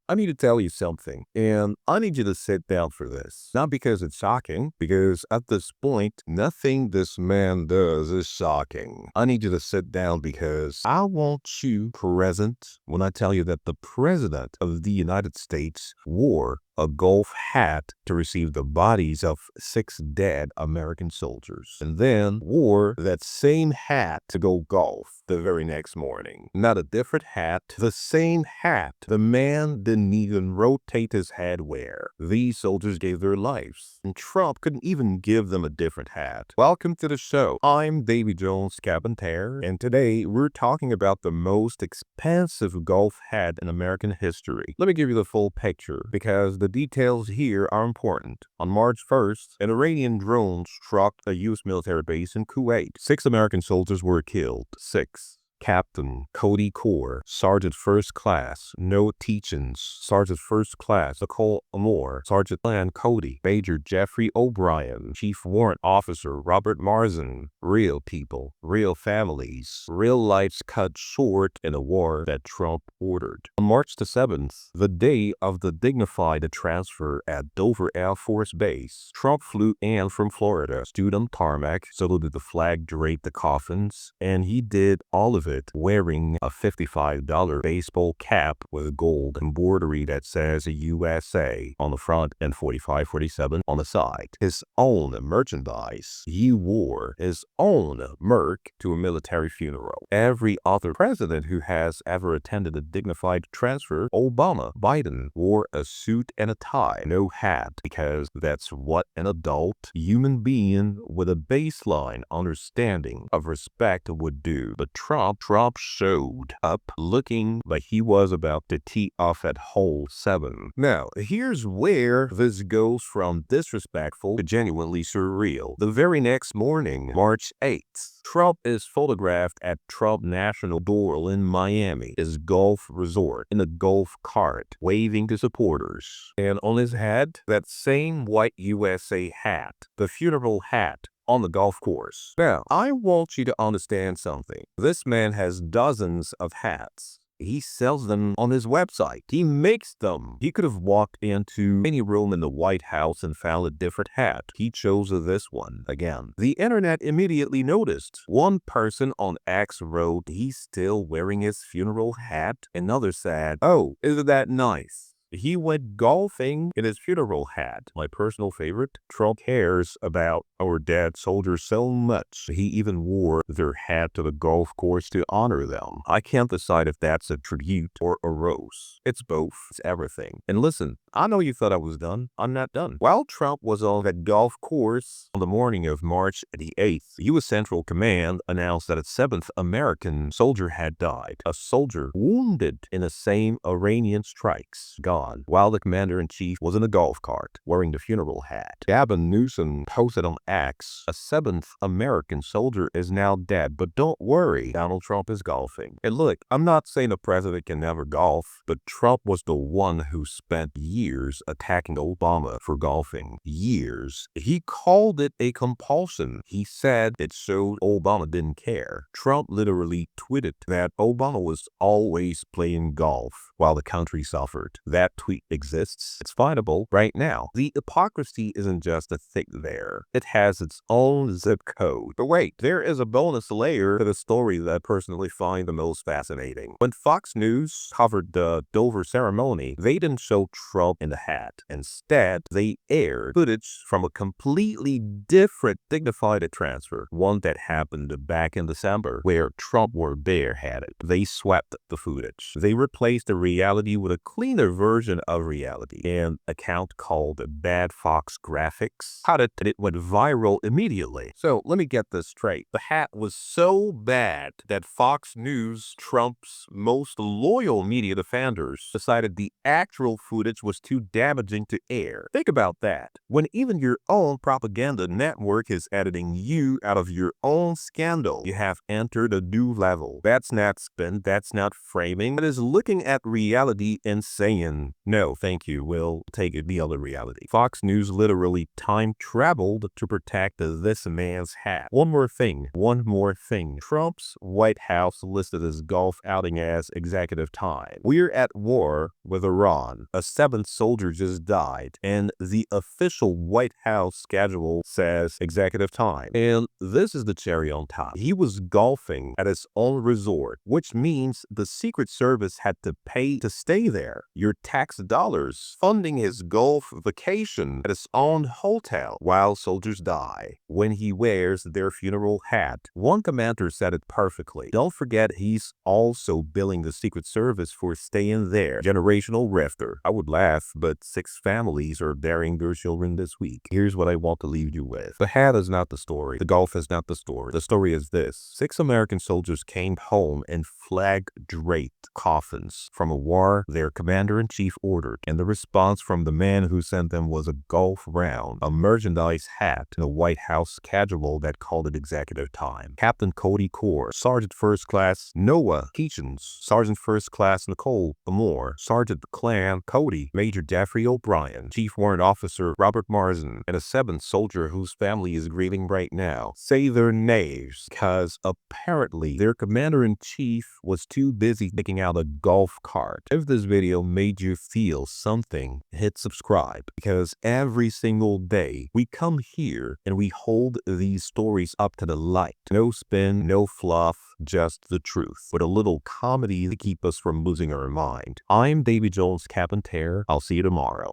I need to tell you something, and I need you to sit down for this. Not because it's shocking, because at this point, nothing this man does is shocking. I need you to sit down because I want you present when I tell you that the President of the United States wore a golf hat to receive the bodies of 6 dead American soldiers, and then wore that same hat to go golf the very next morning. Not a different hat, the same hat. The man didn't even rotate his head where these soldiers gave their lives, and Trump couldn't even give them a different hat. Welcome to the show. I'm Davy Jones Carpenter, and today we're talking about the most expensive golf hat in American history. Let me give you the full picture, because the details here are important. On March 1st, an Iranian drone struck a U.S. military base in Kuwait. 6 American soldiers were killed. 6. Captain Cody Core, Sergeant First Class Noah Teachins, Sergeant First Class Nicole Amore, Sergeant Lan Cody, Major Jeffrey O'Brien, Chief Warrant Officer Robert Marzin. Real people, real families, real lives cut short in a war that Trump ordered. On March the 7th, the day of the dignified transfer at Dover Air Force Base, Trump flew in from Florida, stood on tarmac, saluted the flag, draped the coffins, and he did all of it wearing a $55 baseball cap with gold embroidery that says USA on the front and 4547 on the side. His own merchandise. He wore his own Merc to a military funeral. Every other president who has ever attended a dignified transfer, Obama, Biden, wore a suit and a tie, no hat, because that's what an adult human being with a baseline understanding of respect would do. But Trump showed up looking like he was about to tee off at hole 7. Now, here's where this goes from disrespectful to genuinely surreal. The very next morning, March 8th, Trump is photographed at Trump National Doral in Miami, his golf resort, in a golf cart, waving to supporters. And on his head, that same white USA hat, the funeral hat on the golf course. Now, I want you to understand something. This man has dozens of hats. He sells them on his website. He makes them. He could have walked into any room in the White House and found a different hat. He chose this one again. The internet immediately noticed. One person on X wrote, "He's still wearing his funeral hat." Another said, "Oh, isn't that nice?" He went golfing in his funeral hat. My personal favorite, Trump cares about our dead soldiers so much, he even wore their hat to the golf course to honor them. I can't decide if that's a tribute or a rose. It's both. It's everything. And listen, I know you thought I was done. I'm not done. While Trump was on that golf course on the morning of March the 8th, U.S. Central Command announced that a 7th American soldier had died. A soldier wounded in the same Iranian strikes. Gone, while the commander-in-chief was in a golf cart wearing the funeral hat. Gavin Newsom posted on X, "A 7th American soldier is now dead, but don't worry, Donald Trump is golfing." And look, I'm not saying a president can never golf, but Trump was the one who spent years attacking Obama for golfing. Years. He called it a compulsion. He said it showed Obama didn't care. Trump literally tweeted that Obama was always playing golf while the country suffered. That tweet exists. It's findable right now. The hypocrisy isn't just a thing there. It has its own zip code. But wait, there is a bonus layer to the story that I personally find the most fascinating. When Fox News covered the Dover ceremony, they didn't show Trump in the hat. Instead, they aired footage from a completely different dignified transfer, one that happened back in December, where Trump were bareheaded. They swept the footage. They replaced the reality with a cleaner version of reality. An account called Bad Fox Graphics had it, and it went viral immediately. So let me get this straight. The hat was so bad that Fox News, Trump's most loyal media defenders, decided the actual footage was too damaging to air. Think about that. When even your own propaganda network is editing you out of your own scandal, you have entered a new level. That's not spin, that's not framing. It is looking at reality and saying, No, thank you. We'll take it the other reality. Fox News literally time traveled to protect this man's hat. One more thing. Trump's White House listed his golf outing as executive time. We're at war with Iran. A seventh soldier just died, and the official White House schedule says executive time. And this is the cherry on top. He was golfing at his own resort, which means the Secret Service had to pay to stay there. Your tax dollars funding his golf vacation at his own hotel while soldiers die. When he wears their funeral hat, one commander said it perfectly. Don't forget he's also billing the Secret Service for staying there. Generational rifter. I would laugh, but 6 families are burying their children this week. Here's what I want to leave you with. The hat is not the story. The golf is not the story. The story is this. 6 American soldiers came home in flag-draped coffins from a war their commander-in-chief ordered, and the response from the man who sent them was a golf round, a merchandise hat, and a White House schedule that called it executive time. Captain Cody Core, Sergeant First Class Noah Keechens, Sergeant First Class Nicole Amore, Sergeant Clan Cody, Major Jeffrey O'Brien, Chief Warrant Officer Robert Marsden, and a 7th soldier whose family is grieving right now. Say their names, because apparently their commander-in-chief was too busy picking out a golf cart. If this video made you feel something, hit subscribe, because every single day we come here and we hold these stories up to the light. No spin, no fluff, just the truth, with a little comedy to keep us from losing our mind. I'm Davy Jones, Cap and Tear. I'll see you tomorrow.